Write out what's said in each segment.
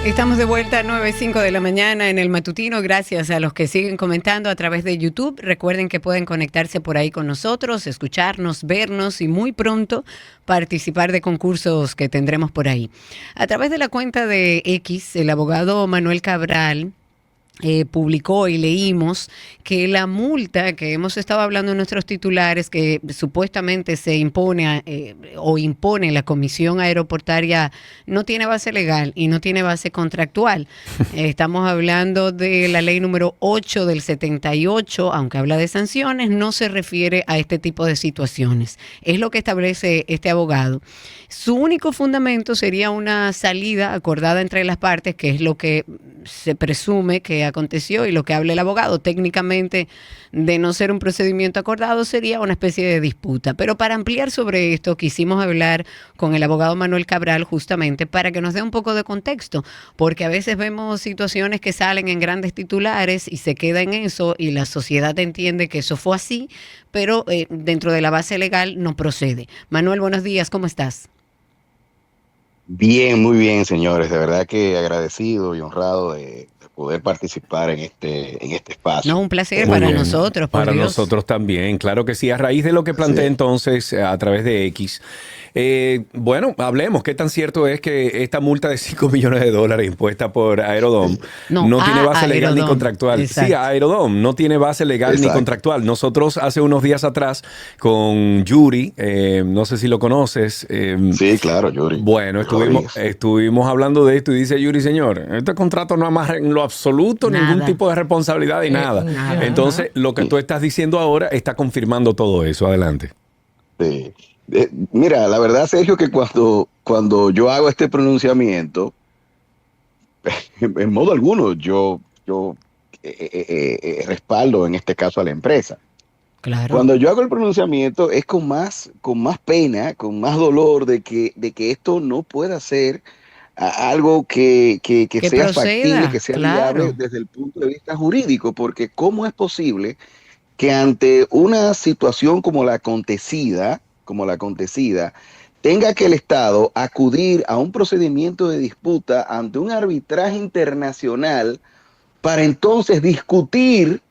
Estamos de vuelta a 9:05 de la mañana en el matutino. Gracias a los que siguen comentando a través de YouTube. Recuerden que pueden conectarse por ahí con nosotros, escucharnos, vernos y muy pronto participar de concursos que tendremos por ahí. A través de la cuenta de X, el abogado Manuel Cabral publicó y leímos que la multa que hemos estado hablando en nuestros titulares, que supuestamente se impone o impone la Comisión Aeroportuaria, no tiene base legal y no tiene base contractual. Estamos hablando de la ley número 8 del 78, aunque habla de sanciones, no se refiere a este tipo de situaciones. Es lo que establece este abogado. Su único fundamento sería una salida acordada entre las partes, que es lo que se presume que aconteció y lo que habla el abogado. Técnicamente, de no ser un procedimiento acordado, sería una especie de disputa. Pero para ampliar sobre esto, quisimos hablar con el abogado Manuel Cabral justamente para que nos dé un poco de contexto, porque a veces vemos situaciones que salen en grandes titulares y se queda en eso y la sociedad entiende que eso fue así, pero dentro de la base legal no procede. Manuel, buenos días, ¿cómo estás? Bien, muy bien, señores. De verdad que agradecido y honrado de poder participar en este No, espacio. un placer Muy para bien, nosotros, por para Dios. nosotros también, claro que sí. A raíz de lo que Así planteé es. entonces a través de X, bueno, hablemos, ¿qué tan cierto es que esta multa de $5 millones impuesta por Aerodom No, no tiene a base legal ni Aerodom, contractual? Sí, exacto. Aerodom no tiene base legal ni Exacto. contractual. Nosotros hace unos días atrás con Yuri, no sé si lo conoces, Sí, claro, Yuri. bueno, Yuri Rodríguez. estuvimos hablando de esto y dice Yuri, señor, este contrato no amarra en lo absoluto ningún Nada, tipo de responsabilidad y nada. nada. Entonces, lo que tú estás diciendo ahora está confirmando todo eso. Adelante. Sí. Mira, la verdad, Sergio, que cuando yo hago este pronunciamiento, en modo alguno, yo respaldo en este caso a la empresa. Claro. Cuando yo hago el pronunciamiento es con más pena, con más dolor de que esto no pueda ser algo que Que sea factible, que proceda, sea viable claro. desde el punto de vista jurídico, porque ¿cómo es posible que ante una situación como la acontecida, tenga que el Estado acudir a un procedimiento de disputa ante un arbitraje internacional para entonces discutir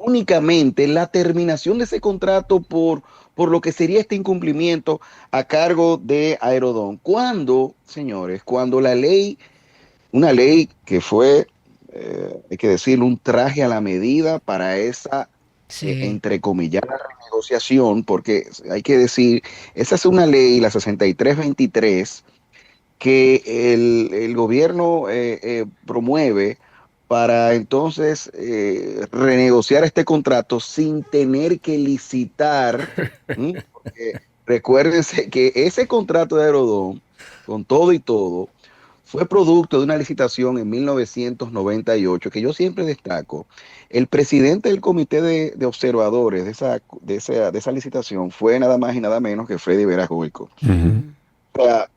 únicamente la terminación de ese contrato por lo que sería este incumplimiento a cargo de Aerodón? Cuando, señores, cuando una ley que fue, hay que decirlo, un traje a la medida para esa, Sí. entrecomillada renegociación, porque hay que decir, esa es una ley, la 6323, que el gobierno promueve para entonces renegociar este contrato sin tener que licitar. Porque recuérdense que ese contrato de Aerodón, con todo y todo, fue producto de una licitación en 1998 que yo siempre destaco. El presidente del comité de observadores de esa licitación fue nada más y nada menos que Freddy Veras Goico. Ujú. Ujú. O sea,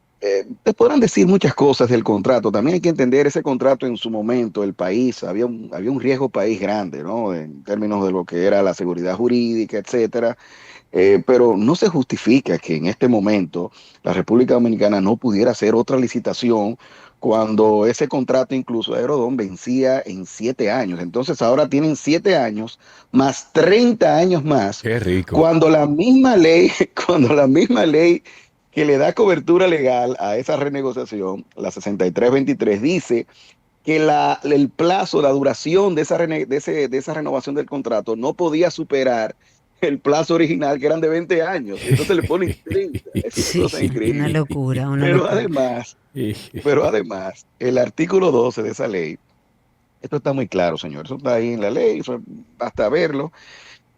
te podrán decir muchas cosas del contrato. También hay que entender ese contrato en su momento, el país, había un riesgo país grande, ¿no? En términos de lo que era la seguridad jurídica, etcétera. Pero no se justifica que en este momento la República Dominicana no pudiera hacer otra licitación cuando ese contrato incluso de Aerodón vencía en 7 años. Entonces ahora tienen 7 años más 30 años más, Qué rico. cuando la misma ley, cuando la misma ley que le da cobertura legal a esa renegociación, la 6323, dice que el plazo, la duración de esa renovación del contrato no podía superar el plazo original, que eran de 20 años. Entonces le ponen 30. Es una cosa Sí, una increíble. locura, una Pero locura. además, pero además, el artículo 12 de esa ley, esto está muy claro, señor. Eso está ahí en la ley, eso basta verlo.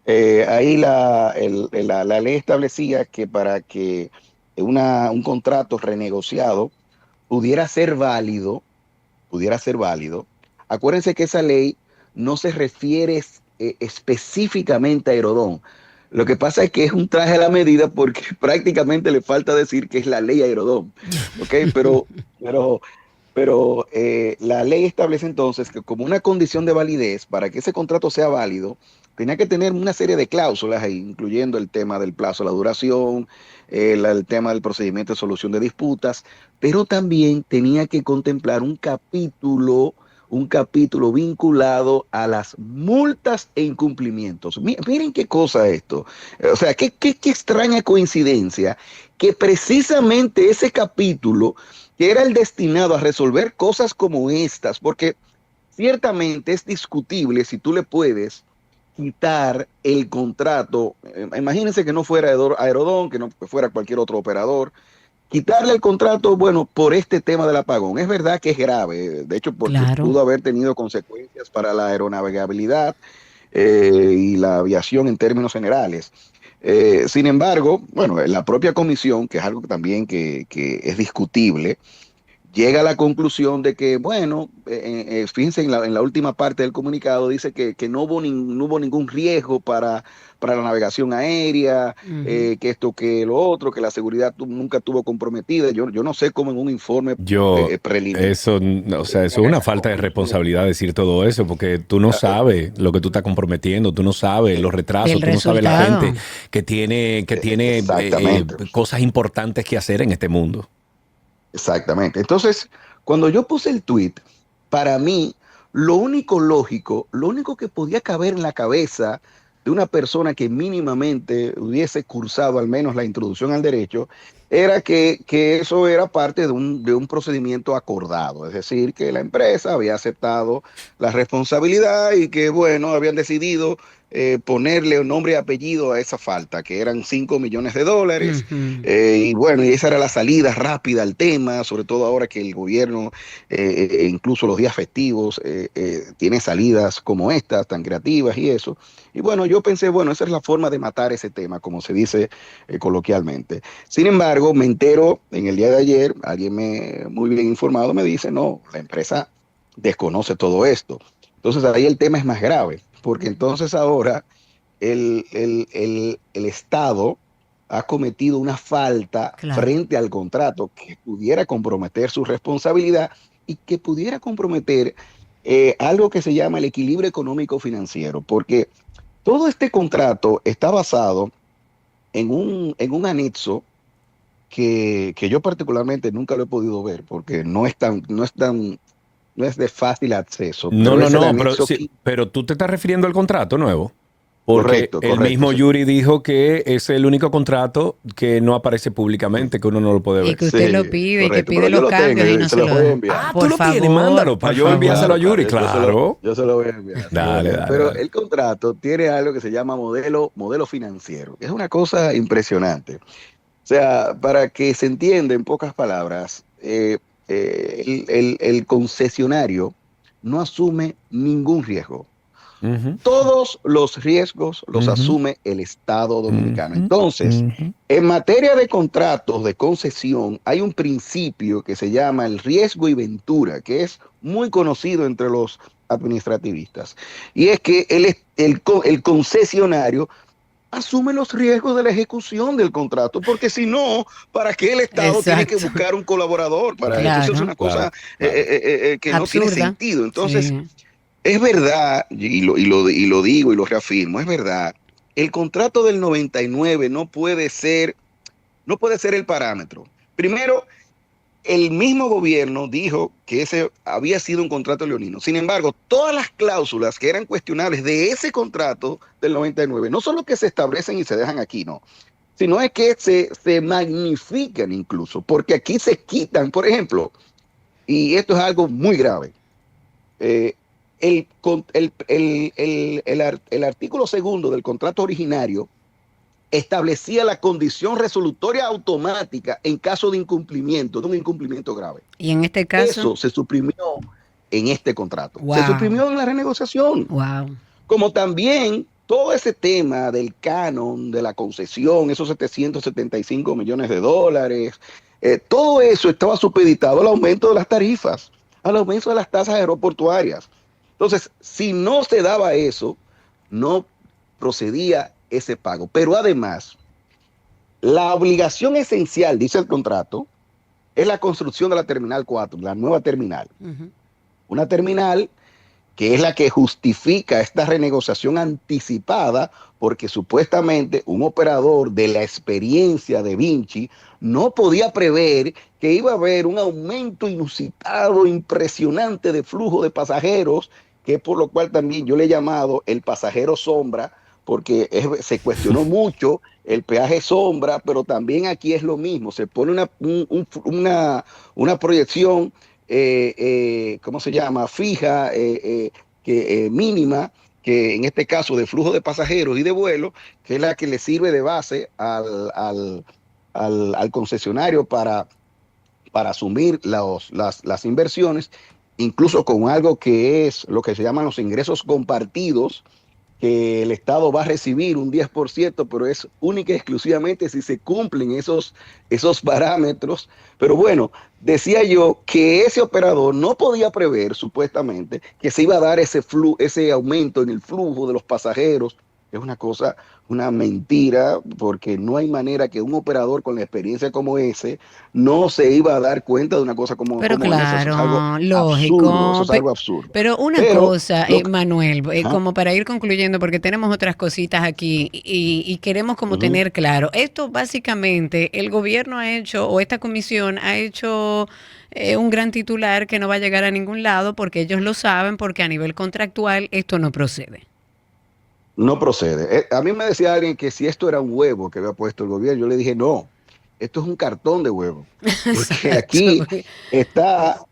Ahí la ley establecía que para que un contrato renegociado pudiera ser válido, pudiera ser válido. Acuérdense que esa ley no se refiere específicamente a Aerodón. Lo que pasa es que es un traje a la medida porque prácticamente le falta decir que es la ley Aerodón. ¿Ok? Pero la ley establece entonces que como una condición de validez para que ese contrato sea válido, tenía que tener una serie de cláusulas ahí, incluyendo el tema del plazo, la duración, el tema del procedimiento de solución de disputas, pero también tenía que contemplar un capítulo vinculado a las multas e incumplimientos. Miren qué cosa esto. O sea, qué extraña coincidencia que precisamente ese capítulo, que era el destinado a resolver cosas como estas, porque ciertamente es discutible si tú le puedes quitar el contrato. Imagínense que no fuera Aerodón, que no fuera cualquier otro operador. Quitarle el contrato, bueno, por este tema del apagón. Es verdad que es grave, de hecho, porque Claro. pudo haber tenido consecuencias para la aeronavegabilidad y la aviación en términos generales. Sin embargo, bueno, la propia comisión, que es algo también que es discutible, llega a la conclusión de que, bueno, fíjense en la última parte del comunicado, dice que no hubo ningún riesgo para la navegación aérea, que esto, que lo otro, que la seguridad nunca estuvo comprometida. Yo no sé cómo en un informe preliminar. Eso, o sea, eso es una falta de responsabilidad decir todo eso, porque tú no sabes lo que tú estás comprometiendo, tú no sabes los retrasos, El tú no sabes la resultado. gente que tiene Exactamente. cosas importantes que hacer en este mundo. Exactamente. Entonces, cuando yo puse el tweet, para mí, lo único lógico, lo único que podía caber en la cabeza de una persona que mínimamente hubiese cursado al menos la introducción al derecho, era que eso era parte de un procedimiento acordado, es decir, que la empresa había aceptado la responsabilidad y que, bueno, habían decidido ponerle un nombre y apellido a esa falta, que eran $5 millones. Y bueno, y esa era la salida rápida al tema, sobre todo ahora que el gobierno, incluso los días festivos, tiene salidas como estas, tan creativas y eso. Y bueno, yo pensé, bueno, esa es la forma de matar ese tema, como se dice coloquialmente. Sin embargo, me entero en el día de ayer, muy bien informado me dice, no, la empresa desconoce todo esto. Entonces ahí el tema es más grave, porque entonces ahora el Estado ha cometido una falta Claro. frente al contrato que pudiera comprometer su responsabilidad y que pudiera comprometer algo que se llama el equilibrio económico financiero, porque todo este contrato está basado en un anexo que yo particularmente nunca lo he podido ver porque no es de fácil acceso, No, pero no, es el no, pero anexo sí, pero tú te estás refiriendo al contrato nuevo. Porque correcto, el correcto. mismo Sí, Yuri dijo que es el único contrato que no aparece públicamente, que uno no lo puede Y ver. que usted lo sí, pide y que correcto, pide pero yo los lo tengo cambios y y no se se los lo voy a dan. enviar. Ah, tú Por lo tienes, favor, mándalo por para yo favor. enviárselo a Claro, Yuri, claro, claro. yo se lo voy a enviar. Se lo voy a Dale, enviar. dale, Pero dale. el contrato tiene algo que se llama modelo financiero, que es una cosa impresionante. O sea, para que se entienda en pocas palabras, el concesionario no asume ningún riesgo. Ujú, Todos los riesgos los ujú, asume el Estado dominicano. ujú, Entonces, ujú. en materia de contratos de concesión, hay un principio que se llama el riesgo y ventura, que es muy conocido entre los administrativistas. Y es que el concesionario asume los riesgos de la ejecución del contrato, porque si no, ¿para qué el Estado tiene que Exacto. buscar un colaborador para eso? Eso es Claro. una Claro, cosa claro. que no tiene Absurda. sentido. Entonces, Sí. es verdad, y lo digo y lo reafirmo, es verdad, el contrato del 99 no puede ser el parámetro. Primero, el mismo gobierno dijo que ese había sido un contrato leonino. Sin embargo, todas las cláusulas que eran cuestionables de ese contrato del 99, no solo que se establecen y se dejan aquí, no, sino es que se magnifican incluso, porque aquí se quitan, por ejemplo, y esto es algo muy grave, eh, el artículo segundo del contrato originario establecía la condición resolutoria automática en caso de incumplimiento, de un incumplimiento grave. Y en este caso, Eso se suprimió en este contrato. Se wow, suprimió en la renegociación. wow. Como también todo ese tema del canon, de la concesión, esos $775 millones, todo eso estaba supeditado al aumento de las tarifas, al aumento de las tasas aeroportuarias. Entonces, si no se daba eso, no procedía ese pago. Pero además, la obligación esencial, dice el contrato, es la construcción de la Terminal 4, la nueva terminal. Ujú. Una terminal que es la que justifica esta renegociación anticipada, porque supuestamente un operador de la experiencia de Vinci no podía prever que iba a haber un aumento inusitado, impresionante de flujo de pasajeros, que es por lo cual también yo le he llamado el pasajero sombra, porque se cuestionó mucho el peaje sombra, pero también aquí es lo mismo, se pone una proyección, ¿cómo se llama? Fija, mínima, que en este caso de flujo de pasajeros y de vuelo, que es la que le sirve de base al concesionario para asumir las inversiones, incluso con algo que es lo que se llaman los ingresos compartidos, que el Estado va a recibir un 10%, pero es única y exclusivamente si se cumplen esos parámetros. Pero bueno, decía yo que ese operador no podía prever, supuestamente, que se iba a dar ese aumento en el flujo de los pasajeros. Es una cosa, una mentira, porque no hay manera que un operador con la experiencia como ese no se iba a dar cuenta de una cosa como Pero esa. Eso es algo claro, absurdo, eso lógico. es algo absurdo. Pero una Pero, cosa, Manuel, como para ir concluyendo, porque tenemos otras cositas aquí y queremos como tener claro, esto básicamente el gobierno ha hecho, o esta comisión ha hecho un gran titular que no va a llegar a ningún lado porque ellos lo saben, porque a nivel contractual esto no procede. no procede. A mí me decía alguien que si esto era un huevo que había puesto el gobierno, yo le dije, no, esto es un cartón de huevo. Porque Exacto. aquí está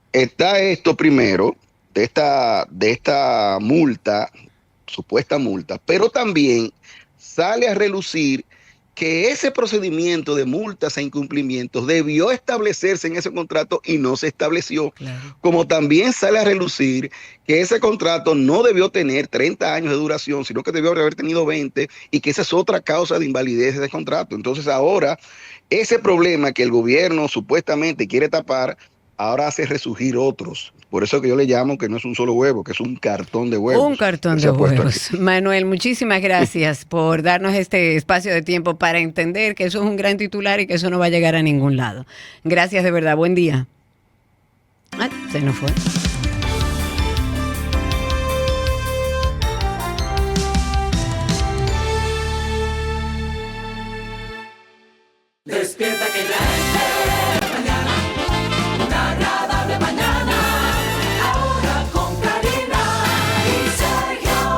esto primero, de esta multa, supuesta multa, pero también sale a relucir que ese procedimiento de multas e incumplimientos debió establecerse en ese contrato y no se estableció. Claro. Como también sale a relucir que ese contrato no debió tener 30 años de duración, sino que debió haber tenido 20, y que esa es otra causa de invalidez de ese contrato. Entonces ahora, ese problema que el gobierno supuestamente quiere tapar, ahora hace resurgir otros. Por eso que yo le llamo que no es un solo huevo, que es un cartón de Un huevos cartón que de se ha puesto aquí. huevos. Manuel, muchísimas gracias por darnos este espacio de tiempo para entender que eso es un gran titular y que eso no va a llegar a ningún lado. Gracias de verdad. Buen día. Ah, se nos fue. Despierta que ya es